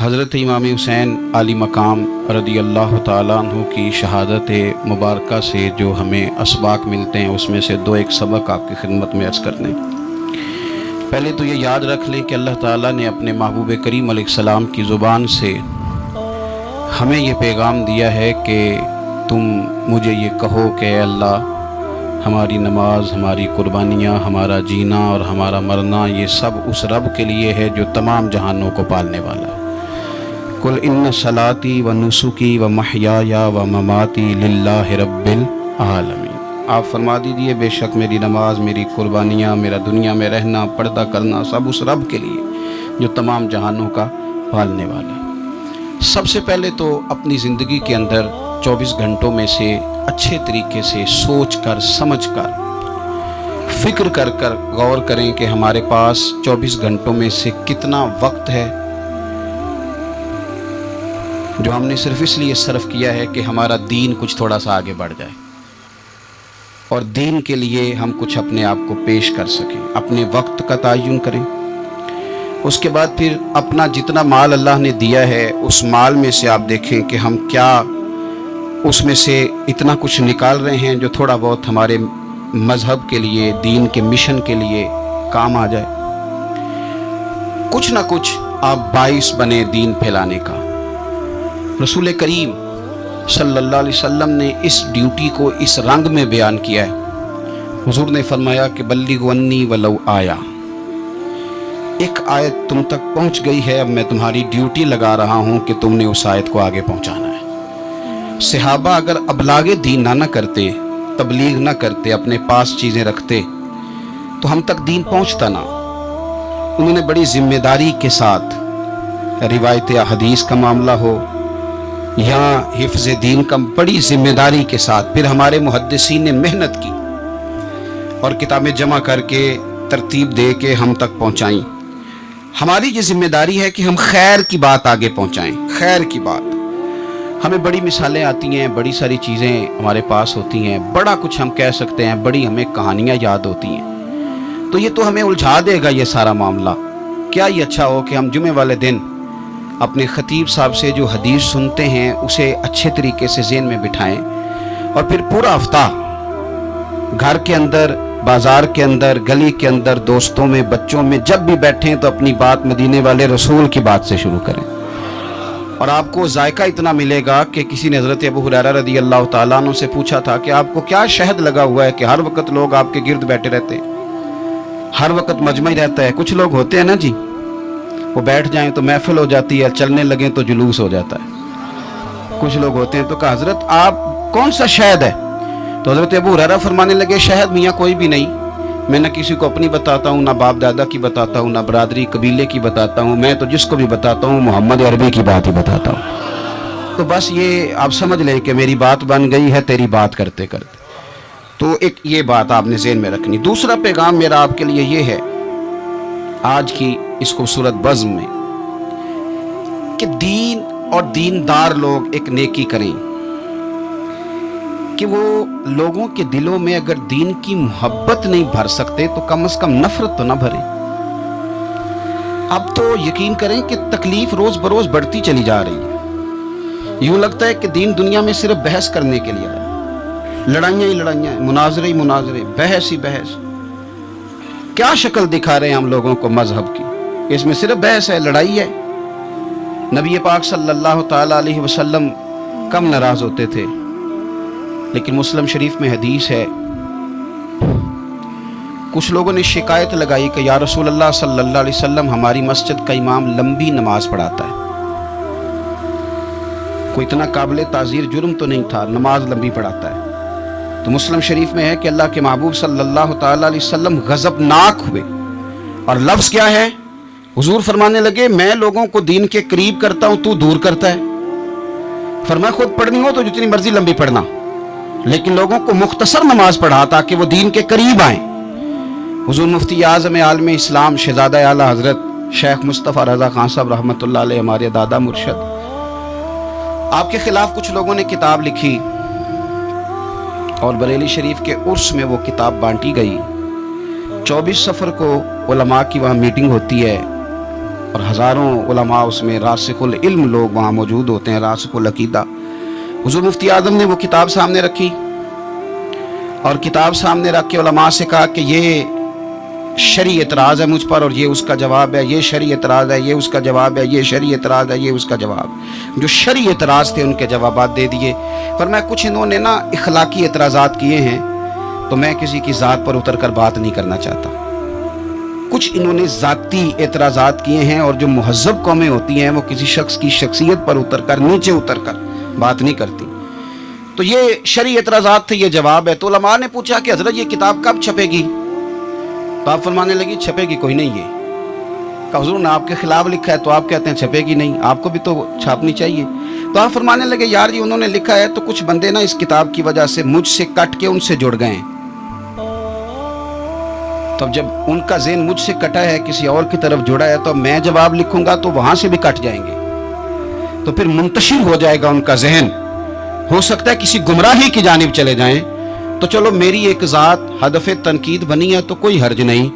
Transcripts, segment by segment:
حضرت امام حسین علی مقام رضی اللہ تعالیٰ عنہ کی شہادت مبارکہ سے جو ہمیں اسباق ملتے ہیں اس میں سے دو ایک سبق آپ کی خدمت میں عرض کرنے۔ پہلے تو یہ یاد رکھ لیں کہ اللہ تعالیٰ نے اپنے محبوب کریم علیہ السلام کی زبان سے ہمیں یہ پیغام دیا ہے کہ تم مجھے یہ کہو کہ اے اللہ ہماری نماز، ہماری قربانیاں، ہمارا جینا اور ہمارا مرنا یہ سب اس رب کے لیے ہے جو تمام جہانوں کو پالنے والا ہے۔ قل ان صلاتی و نسکی و محیای و مماتی للہ رب العالمین۔ آپ فرما دیجئے بے شک میری نماز، میری قربانیاں، میرا دنیا میں رہنا، پردہ کرنا سب اس رب کے لیے جو تمام جہانوں کا پالنے والا ہے۔ سب سے پہلے تو اپنی زندگی کے اندر 24 گھنٹوں میں سے اچھے طریقے سے سوچ کر، سمجھ کر، فکر کر غور کریں کہ ہمارے پاس 24 گھنٹوں میں سے کتنا وقت ہے جو ہم نے صرف اس لیے صرف کیا ہے کہ ہمارا دین کچھ تھوڑا سا آگے بڑھ جائے اور دین کے لیے ہم کچھ اپنے آپ کو پیش کر سکیں۔ اپنے وقت کا تعین کریں، اس کے بعد پھر اپنا جتنا مال اللہ نے دیا ہے اس مال میں سے آپ دیکھیں کہ ہم کیا اس میں سے اتنا کچھ نکال رہے ہیں جو تھوڑا بہت ہمارے مذہب کے لیے، دین کے مشن کے لیے کام آ جائے۔ کچھ نہ کچھ آپ باعث بنے دین پھیلانے کا۔ رسول کریم صلی اللہ علیہ وسلم نے اس ڈیوٹی کو اس رنگ میں بیان کیا ہے۔ حضور نے فرمایا کہ بلغوا عنی ولو آیا، ایک آیت تم تک پہنچ گئی ہے، اب میں تمہاری ڈیوٹی لگا رہا ہوں کہ تم نے اس آیت کو آگے پہنچانا ہے۔ صحابہ اگر ابلاغ دین نہ کرتے، تبلیغ نہ کرتے، اپنے پاس چیزیں رکھتے تو ہم تک دین پہنچتا نہ۔ انہوں نے بڑی ذمہ داری کے ساتھ، روایت حدیث کا معاملہ ہو یا حفظ دین کا، بڑی ذمہ داری کے ساتھ پھر ہمارے محدثین نے محنت کی اور کتابیں جمع کر کے ترتیب دے کے ہم تک پہنچائیں۔ ہماری یہ ذمہ داری ہے کہ ہم خیر کی بات آگے پہنچائیں، خیر کی بات۔ ہمیں بڑی مثالیں آتی ہیں، بڑی ساری چیزیں ہمارے پاس ہوتی ہیں، بڑا کچھ ہم کہہ سکتے ہیں، بڑی ہمیں کہانیاں یاد ہوتی ہیں، تو یہ تو ہمیں الجھا دے گا یہ سارا معاملہ۔ کیا یہ اچھا ہو کہ ہم جمعے والے دن اپنے خطیب صاحب سے جو حدیث سنتے ہیں اسے اچھے طریقے سے ذہن میں بٹھائیں اور پھر پورا ہفتہ گھر کے اندر، بازار کے اندر، گلی کے اندر، دوستوں میں، بچوں میں جب بھی بیٹھیں تو اپنی بات مدینے والے رسول کی بات سے شروع کریں، اور آپ کو ذائقہ اتنا ملے گا کہ کسی نے حضرت ابو ہریرہ رضی اللہ تعالیٰ عنہ سے پوچھا تھا کہ آپ کو کیا شہد لگا ہوا ہے کہ ہر وقت لوگ آپ کے گرد بیٹھے رہتے ہیں، ہر وقت مجمع رہتا ہے؟ کچھ لوگ ہوتے ہیں نا جی، وہ بیٹھ جائیں تو محفل ہو جاتی ہے، چلنے لگیں تو جلوس ہو جاتا ہے۔ کچھ لوگ ہوتے ہیں تو کہا حضرت آپ کون سا شہد ہے؟ تو حضرت ابو ہریرہ فرمانے لگے شہد میاں کوئی بھی نہیں، میں نہ کسی کو اپنی بتاتا ہوں، نہ باپ دادا کی بتاتا ہوں، نہ برادری قبیلے کی بتاتا ہوں، میں تو جس کو بھی بتاتا ہوں محمد عربی کی بات ہی بتاتا ہوں۔ تو بس یہ آپ سمجھ لیں کہ میری بات بن گئی ہے تیری بات کرتے کرتے۔ تو ایک یہ بات آپ نے ذہن میں رکھنی۔ دوسرا پیغام میرا آپ کے لیے یہ ہے آج کی اس خوبصورت بزم میں کہ دین اور دیندار لوگ ایک نیکی کریں کہ وہ لوگوں کے دلوں میں اگر دین کی محبت نہیں بھر سکتے تو کم از کم نفرت تو نہ بھریں۔ اب تو یقین کریں کہ تکلیف روز بروز بڑھتی چلی جا رہی ہے۔ یوں لگتا ہے کہ دین دنیا میں صرف بحث کرنے کے لیے آیا، لڑائیاں ہی لڑائیاں، مناظرے ہی مناظرے، بحث ہی بحث۔ کیا شکل دکھا رہے ہیں ہم لوگوں کو مذہب کی؟ اس میں صرف بحث ہے، لڑائی ہے۔ نبی پاک صلی اللہ تعالیٰ علیہ وسلم کم ناراض ہوتے تھے، لیکن مسلم شریف میں حدیث ہے، کچھ لوگوں نے شکایت لگائی کہ یا رسول اللہ صلی اللہ علیہ وسلم ہماری مسجد کا امام لمبی نماز پڑھاتا ہے۔ کوئی اتنا قابل تعزیر جرم تو نہیں تھا، نماز لمبی پڑھاتا ہے۔ تو مسلم شریف میں ہے کہ اللہ کے محبوب صلی اللہ تعالیٰ علیہ وسلم غضبناک ہوئے، اور لفظ کیا ہے؟ حضور فرمانے لگے میں لوگوں کو دین کے قریب کرتا ہوں، تو دور کرتا ہے۔ فرمایا خود پڑھنی ہو تو جتنی مرضی لمبی پڑھنا، لیکن لوگوں کو مختصر نماز پڑھا تاکہ وہ دین کے قریب آئیں۔ حضور مفتی اعظم عالم اسلام شہزادہ اعلیٰ حضرت شیخ مصطفیٰ رضا خان صاحب رحمۃ اللہ علیہ، ہمارے دادا مرشد، آپ کے خلاف کچھ لوگوں نے کتاب لکھی اور بریلی شریف کے عرس میں وہ کتاب بانٹی گئی۔ 24 صفر کو علماء کی وہاں میٹنگ ہوتی ہے اور ہزاروں علماء اس میں راسخ العلم لوگ وہاں موجود ہوتے ہیں، راسخ العقیدہ۔ حضور مفتی اعظم نے وہ کتاب سامنے رکھی اور کتاب سامنے رکھ کے علماء سے کہا کہ یہ شرعی اعتراض ہے مجھ پر اور یہ اس کا جواب ہے، یہ شرعی اعتراض ہے، یہ اس کا جواب ہے، یہ شرعی اعتراض ہے، یہ اس کا جواب۔ جو شرعی اعتراض تھے ان کے جوابات دے دیے۔ فرمایا کچھ انہوں نے نا اخلاقی اعتراضات کیے ہیں تو میں کسی کی ذات پر اتر کر بات نہیں کرنا چاہتا۔ کچھ انہوں نے ذاتی اعتراضات کیے ہیں، اور جو مہذب قومیں ہوتی ہیں وہ کسی شخص کی شخصیت پر اتر کر، نیچے اتر کر بات نہیں کرتی۔ تو یہ شرعی اعتراضات تھے، یہ جواب ہے۔ تو علماء نے پوچھا کہ حضرت یہ کتاب کب چھپے گی؟ تو آپ فرمانے لگی چھپے گی کوئی نہیں یہ۔ کہ حضور نے آپ کے خلاف لکھا ہے تو آپ کہتے ہیں چھپے گی نہیں، آپ کو بھی تو چھاپنی چاہیے۔ تو آپ فرمانے لگے یار جی انہوں نے لکھا ہے تو کچھ بندے نا اس کتاب کی وجہ سے مجھ سے کٹ کے ان سے جڑ گئے ہیں۔ تو جب ان کا ذہن مجھ سے کٹا ہے، کسی اور کی طرف جڑا ہے، تو میں جواب لکھوں گا تو وہاں سے بھی کٹ جائیں گے، تو پھر منتشر ہو جائے گا ان کا ذہن، ہو سکتا ہے کسی گمراہی کی جانب چلے جائیں۔ تو چلو میری ایک ذات ہدف تنقید بنی ہے تو کوئی حرج نہیں،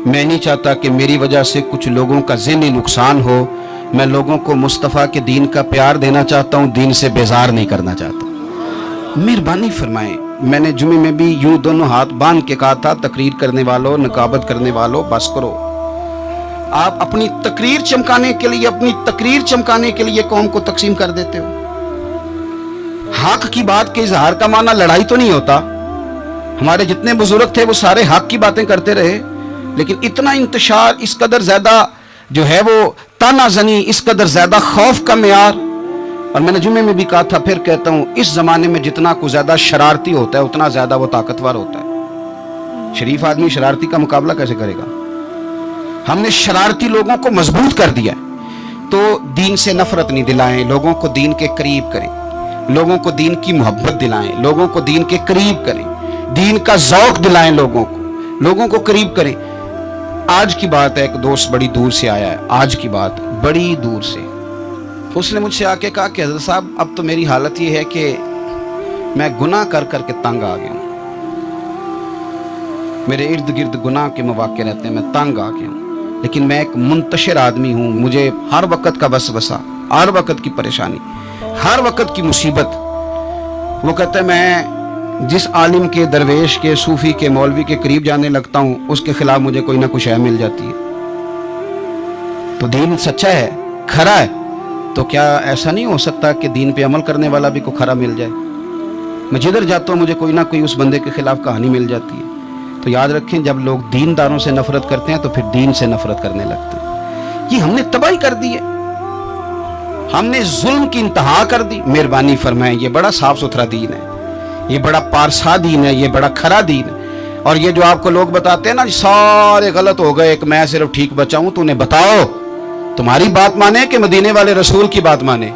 میں نہیں چاہتا کہ میری وجہ سے کچھ لوگوں کا ذہنی نقصان ہو۔ میں لوگوں کو مصطفیٰ کے دین کا پیار دینا چاہتا ہوں، دین سے بیزار نہیں کرنا چاہتا۔ مہربانی فرمائیں، میں نے جمعے میں بھی یوں دونوں ہاتھ باندھ کے کہا تھا تقریر کرنے والوں، نقابت کرنے والوں بس کرو۔ آپ اپنی تقریر چمکانے کے لیے قوم کو تقسیم کر دیتے ہو۔ حق کی بات کے اظہار کا معنی لڑائی تو نہیں ہوتا۔ ہمارے جتنے بزرگ تھے وہ سارے حق کی باتیں کرتے رہے، لیکن اتنا انتشار، اس قدر زیادہ جو ہے وہ تانا زنی، اس قدر زیادہ خوف کا معیار۔ اور میں نے جمعے میں بھی کہا تھا، پھر کہتا ہوں، اس زمانے میں جتنا کو زیادہ شرارتی ہوتا ہے اتنا زیادہ وہ طاقتور ہوتا ہے۔ شریف آدمی شرارتی کا مقابلہ کیسے کرے گا؟ ہم نے شرارتی لوگوں کو مضبوط کر دیا ہے۔ تو دین سے نفرت نہیں دلائیں، لوگوں کو دین کے قریب کریں، لوگوں کو دین کی محبت دلائیں، لوگوں کو دین کے قریب کریں، دین کا ذوق دلائیں، لوگوں کو قریب کریں۔ آج کی بات ہے، ایک دوست بڑی دور سے آیا ہے، آج کی بات بڑی دور سے، اس نے مجھ سے آ کے کہا کہ حضرت صاحب اب تو میری حالت یہ ہے کہ میں گناہ کر کر کے تنگ آ گیا ہوں، میرے ارد گرد گناہ کے مواقع رہتے ہیں، میں تنگ آ گیا ہوں، لیکن میں ایک منتشر آدمی ہوں، مجھے ہر وقت کا وسوسہ، ہر وقت کی پریشانی، ہر وقت کی مصیبت۔ وہ کہتا ہے میں جس عالم کے، درویش کے، صوفی کے، مولوی کے قریب جانے لگتا ہوں اس کے خلاف مجھے کوئی نہ کچھ مل جاتی ہے۔ تو دین سچا ہے، کھرا ہے، تو کیا ایسا نہیں ہو سکتا کہ دین پہ عمل کرنے والا بھی کو کھرا مل جائے؟ میں جدھر جاتا ہوں مجھے کوئی نہ کوئی اس بندے کے خلاف کہانی مل جاتی ہے۔ تو یاد رکھیں، جب لوگ دینداروں سے نفرت کرتے ہیں تو پھر دین سے نفرت کرنے لگتے ہیں۔ یہ ہم نے تباہی کر دی ہے، ہم نے ظلم کی انتہا کر دی۔ مہربانی فرمائیں، یہ بڑا صاف ستھرا دین ہے، یہ بڑا پارسا دین ہے، یہ بڑا کھرا دین ہے۔ اور یہ جو آپ کو لوگ بتاتے ہیں نا سارے غلط ہو گئے کہ میں صرف ٹھیک بچا ہوں، تو انہیں بتاؤ تمہاری بات مانے کہ مدینے والے رسول کی بات مانے؟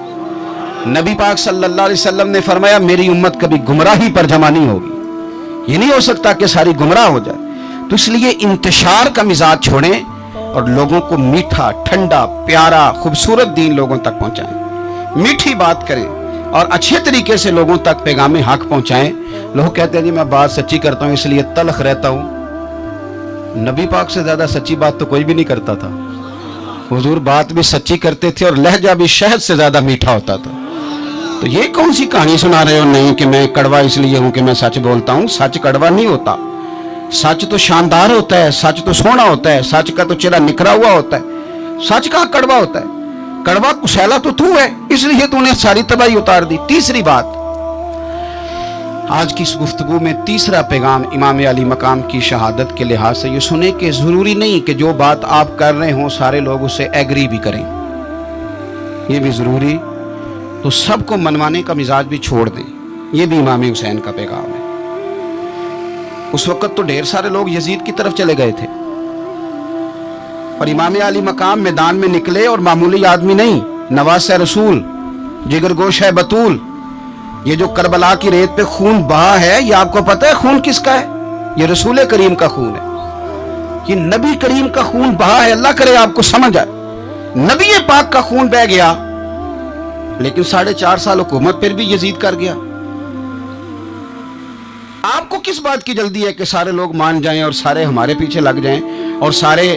نبی پاک صلی اللہ علیہ وسلم نے فرمایا میری امت کبھی گمراہی پر جمع نہیں ہوگی، یہ نہیں ہو سکتا کہ ساری گمراہ ہو جائے۔ تو اس لیے انتشار کا مزاج چھوڑیں اور لوگوں کو میٹھا، ٹھنڈا، پیارا، خوبصورت دین لوگوں تک پہنچائیں، میٹھی بات کریں اور اچھے طریقے سے لوگوں تک پیغام حق پہنچائیں۔ لوگ کہتے ہیں جی میں بات سچی کرتا ہوں اس لیے تلخ رہتا ہوں۔ نبی پاک سے زیادہ سچی بات تو کوئی بھی نہیں کرتا تھا، حضور بات بھی سچی کرتے تھے اور لہجہ بھی شہد سے زیادہ میٹھا ہوتا تھا۔ تو یہ کون سی کہانی سنا رہے ہو؟ نہیں کہ میں کڑوا اس لیے ہوں کہ میں سچ بولتا ہوں، سچ کڑوا نہیں ہوتا، سچ تو شاندار ہوتا ہے، سچ تو سونا ہوتا ہے، سچ کا تو چہرہ نکھرا ہوا ہوتا ہے، سچ کہاں کڑوا ہوتا ہے؟ کڑوا کسیلا تو ہے، اس لیے تو نے ساری تباہی اتار دی۔ تیسری بات، آج کی اس گفتگو میں تیسرا پیغام امام علی مقام کی شہادت کے لحاظ سے یہ سنیں کہ ضروری نہیں کہ جو بات آپ کر رہے ہوں سارے لوگ اسے ایگری بھی کریں، یہ بھی ضروری، تو سب کو منوانے کا مزاج بھی چھوڑ دیں، یہ بھی امام حسین کا پیغام ہے۔ اس وقت تو ڈھیر سارے لوگ یزید کی طرف چلے گئے تھے، اور امام علی مقام میدان میں نکلے اور معمولی آدمی نہیں، نواس رسول، جگر گوش ہے بطول۔ یہ جو کربلا کی ریت پہ خون بہا ہے، یہ آپ کو پتہ ہے خون کس کا ہے؟ یہ رسول کریم کا خون ہے، یہ نبی کریم کا خون بہا ہے۔ اللہ کرے آپ کو سمجھ آئے، نبی پاک کا خون بہ گیا، لیکن 4.5 سال حکومت پھر بھی یزید کر گیا۔ آپ کو کس بات کی جلدی ہے کہ سارے لوگ مان جائیں اور سارے ہمارے پیچھے لگ جائیں اور سارے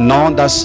9-10